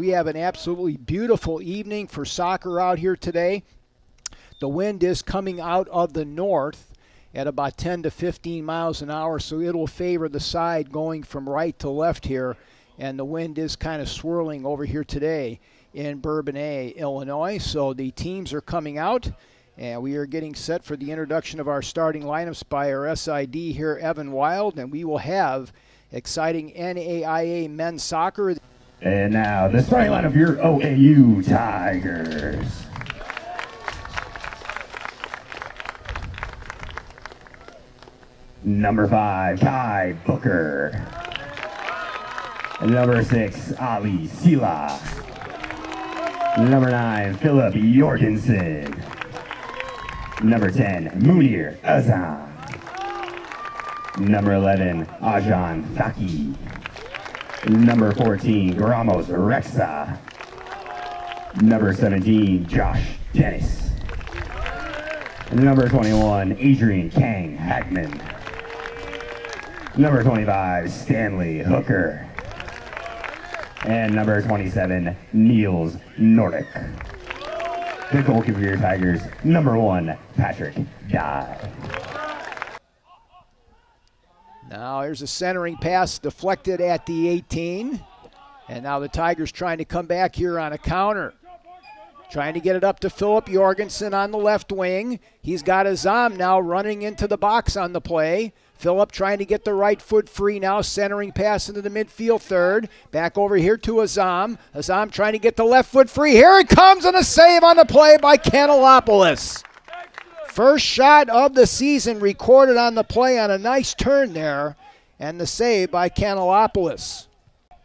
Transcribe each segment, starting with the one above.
we have an absolutely beautiful evening for soccer out here today. The wind is coming out of the north at about 10 to 15 miles an hour, so it'll favor the side going from right to left here, and the wind is kind of swirling over here today in Bourbonnais, Illinois. So the teams are coming out, and we are getting set for the introduction of our starting lineups by our SID here, Evan Wild, and we will have exciting NAIA men's soccer. And now the starting line of your ONU Tigers. Number 5, Kai Booker. Number 6, Ali Sila. Number 9, Philip Jorgensen. Number 10, Munir Azam. Number 11, Ajan Faki. Number 14, Ramos Rexa. Number 17, Josh Dennis. Number 21, Adrian Kang Hagman. Number 25, Stanley Hooker. And number 27, Niels Nordic. The goalkeeper for your Tigers, number 1, Patrick Dye. Now here's a centering pass deflected at the 18. And now the Tigers trying to come back here on a counter. Trying to get it up to Philip Jorgensen on the left wing. He's got Azam now running into the box on the play. Philip trying to get the right foot free now, centering pass into the midfield third. Back over here to Azam. Azam trying to get the left foot free. Here it comes, and a save on the play by Kanelopoulos. First shot of the season recorded on the play on a nice turn there, and the save by Kanelopoulos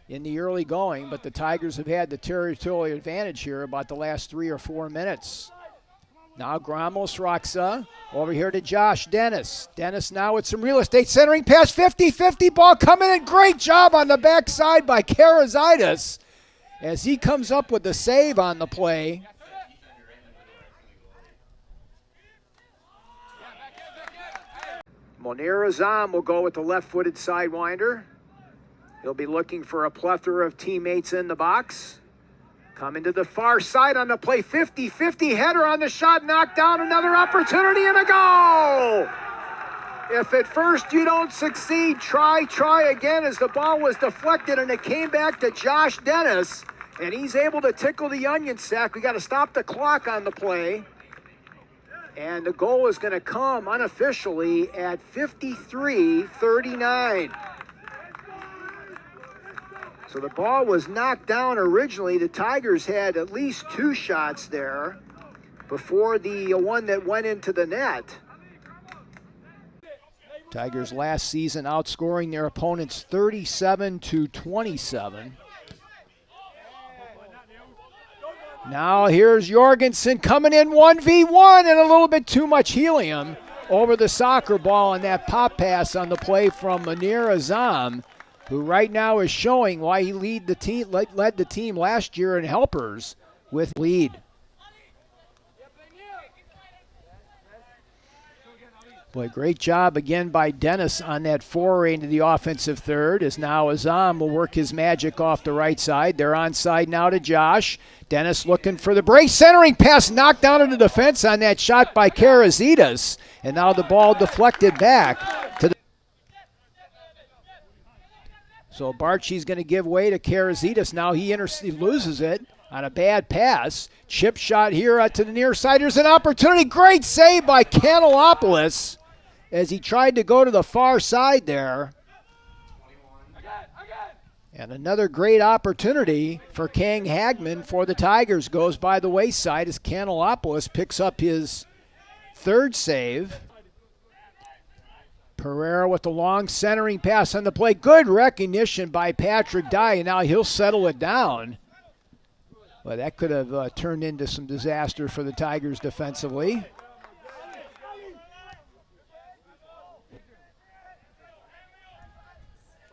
in the early going, but the Tigers have had the territorial advantage here about the last 3 or 4 minutes. Now Gramos Roxa over here to Josh Dennis. Dennis now with some real estate, centering pass, 50-50, ball coming in. Great job on the backside by Karazitis as he comes up with the save on the play. Munir Azam will go with the left-footed sidewinder. He'll be looking for a plethora of teammates in the box. Coming to the far side on the play, 50-50 header on the shot, knocked down, another opportunity and a goal! If at first you don't succeed, try again as the ball was deflected and it came back to Josh Dennis, and he's able to tickle the onion sack. We got to stop the clock on the play. And the goal is going to come unofficially at 53-39. So the ball was knocked down originally. The Tigers had at least 2 shots there before the one that went into the net. Tigers last season outscoring their opponents 37-27. Now here's Jorgensen coming in 1v1 and a little bit too much helium over the soccer ball on that pop pass on the play from Munir Azam, who right now is showing why he led the team last year in helpers with lead. Boy, great job again by Dennis on that foray into the offensive third, as now Azam will work his magic off the right side. They're onside now to Josh. Dennis looking for the break, centering pass knocked down into defense on that shot by Karazitis, and now the ball deflected back to the. So Barchi's going to give way to Karazitis. Now he loses it on a bad pass. Chip shot here to the near side. There's an opportunity. Great save by Kanelopoulos as he tried to go to the far side there. And another great opportunity for Kang Hagman for the Tigers goes by the wayside as Kanelopoulos picks up his 3rd save. Pereira with the long centering pass on the play. Good recognition by Patrick Dye, and now he'll settle it down. Well, that could have turned into some disaster for the Tigers defensively.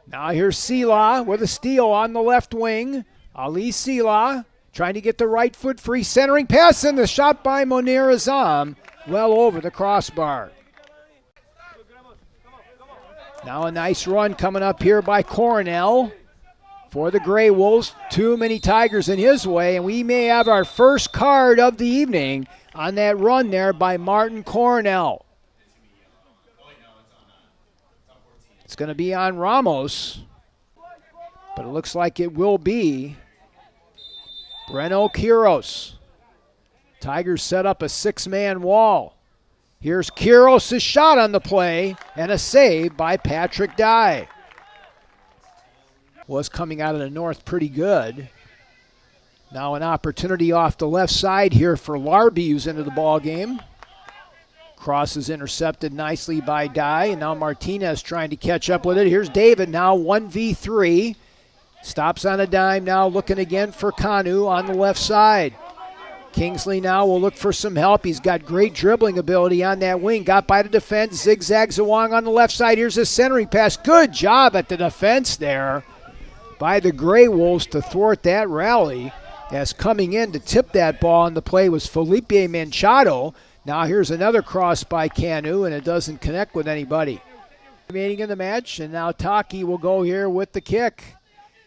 Now here's Sila with a steal on the left wing. Ali Sila trying to get the right foot free, centering pass, and the shot by Munir Azam well over the crossbar. Now a nice run coming up here by Coronel for the Gray Wolves. Too many Tigers in his way, and we may have our first card of the evening on that run there by Martin Cornell. It's going to be on Ramos, but it looks like it will be Breno Quiros. Tigers set up a six-man wall. Here's Quiros' shot on the play, and a save by Patrick Dye. Was coming out of the north pretty good. Now an opportunity off the left side here for Larby, who's into the ball game. Cross is intercepted nicely by Dye, and now Martinez trying to catch up with it. Here's David now, 1v3. Stops on a dime now, looking again for Kanu on the left side. Kingsley now will look for some help. He's got great dribbling ability on that wing. Got by the defense. Zigzags Zawang on the left side. Here's a centering pass. Good job at the defense there by the Gray Wolves to thwart that rally. As coming in to tip that ball on the play was Felipe Manchado. Now here's another cross by Kanu, and it doesn't connect with anybody. Remaining in the match, and now Taki will go here with the kick.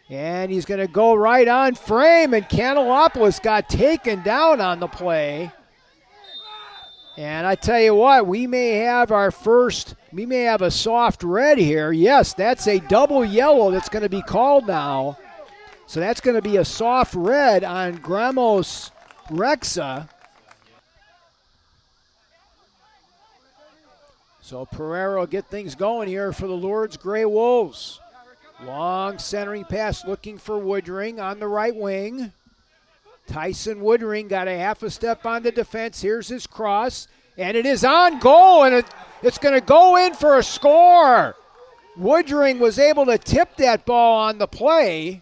And he's going to go right on frame, and Canelopoulos got taken down on the play. And I tell you what, we may have a soft red here. Yes, that's a double yellow that's going to be called now. So that's going to be a soft red on Gramos Rexa. So Pereira will get things going here for the Lourdes Gray Wolves. Long centering pass looking for Woodring on the right wing. Tyson Woodring got a half a step on the defense. Here's his cross, and it is on goal, and it's going to go in for a score. Woodring was able to tip that ball on the play,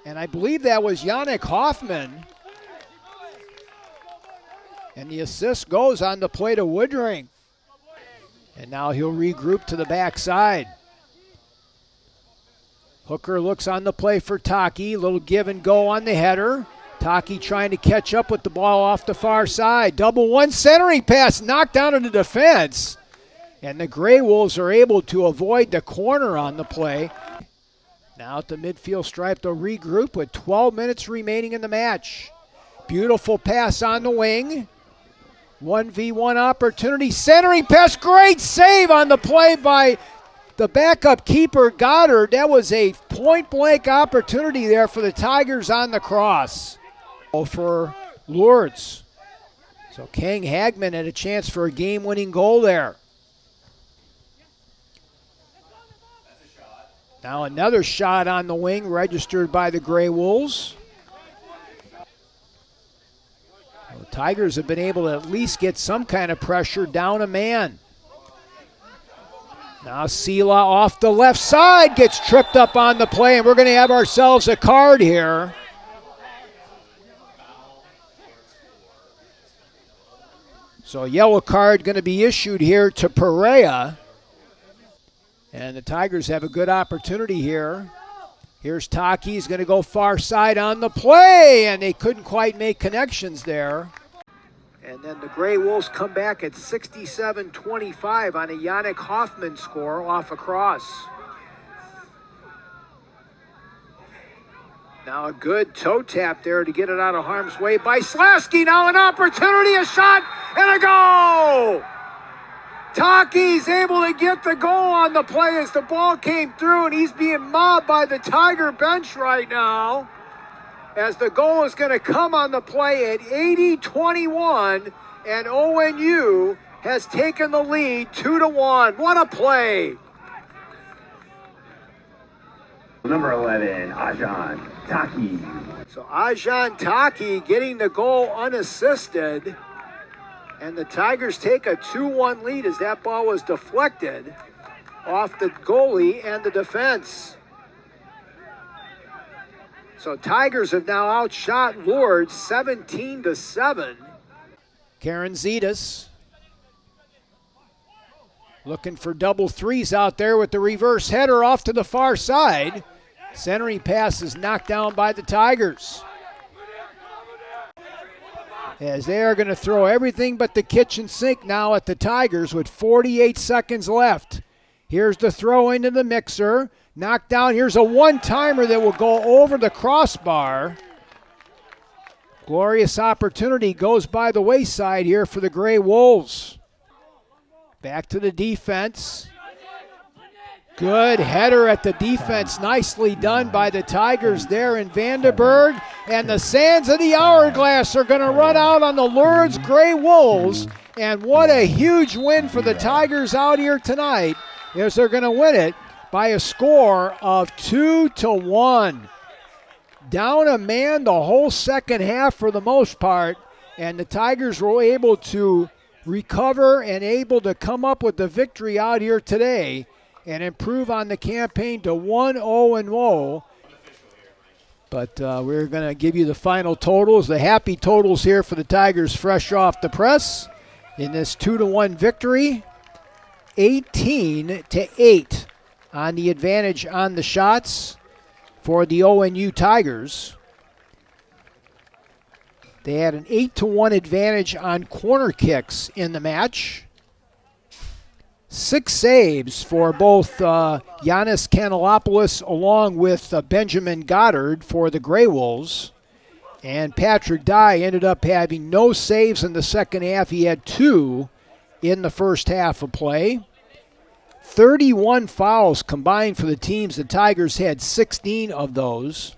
and I believe that was Yannick Hoffman. And the assist goes on the play to Woodring. And now he'll regroup to the backside. Hooker looks on the play for Taki. Little give and go on the header. Taki trying to catch up with the ball off the far side. Double one centering pass knocked down in the defense. And the Gray Wolves are able to avoid the corner on the play. Now at the midfield stripe, they'll regroup with 12 minutes remaining in the match. Beautiful pass on the wing. 1v1 opportunity. Centering pass. Great save on the play by the backup keeper, Goddard. That was a point-blank opportunity there for the Tigers on the cross. For Lourdes. So Kang Hagman had a chance for a game-winning goal there. Now another shot on the wing registered by the Gray Wolves. The Tigers have been able to at least get some kind of pressure down a man. Now Sela off the left side gets tripped up on the play, and we're going to have ourselves a card here. So a yellow card going to be issued here to Pereira. And the Tigers have a good opportunity here. Here's Taki. He's going to go far side on the play, and they couldn't quite make connections there. And then the Gray Wolves come back at 67-25 on a Yannick Hoffman score off a cross. Now a good toe tap there to get it out of harm's way by Slasky. Now an opportunity, a shot, and a goal! Taki's able to get the goal on the play as the ball came through, and he's being mobbed by the Tiger bench right now. As the goal is going to come on the play at 80-21, and ONU has taken the lead 2-1. What a play! Number 11, Ajan Taki. So Ajan Taki getting the goal unassisted, and the Tigers take a 2-1 lead as that ball was deflected off the goalie and the defense. So Tigers have now outshot Lourdes 17-7. Karen Zetas looking for double threes out there with the reverse header off to the far side. Centering pass is knocked down by the Tigers, as they are going to throw everything but the kitchen sink now at the Tigers with 48 seconds left. Here's the throw into the mixer. knocked down. Here's a one-timer that will go over the crossbar. Glorious opportunity goes by the wayside here for the Gray Wolves. Back to the defense. Good header at the defense. Nicely done by the Tigers there in Vandenberg. And the sands of the hourglass are going to run out on the Lourdes Gray Wolves. And what a huge win for the Tigers out here tonight, as they're going to win it by a score of 2-1. Down a man the whole second half for the most part, and the Tigers were able to recover and able to come up with the victory out here today and improve on the campaign to 1-0-0. But we're going to give you the final totals, the happy totals here for the Tigers fresh off the press in this 2-1 victory. 18-8 on the advantage on the shots for the ONU Tigers. They had an 8-1 advantage on corner kicks in the match. 6 saves for both Giannis Kanelopoulos along with Benjamin Goddard for the Gray Wolves. And Patrick Dye ended up having no saves in the second half. He had 2 in the first half of play. 31 fouls combined for the teams. The Tigers had 16 of those.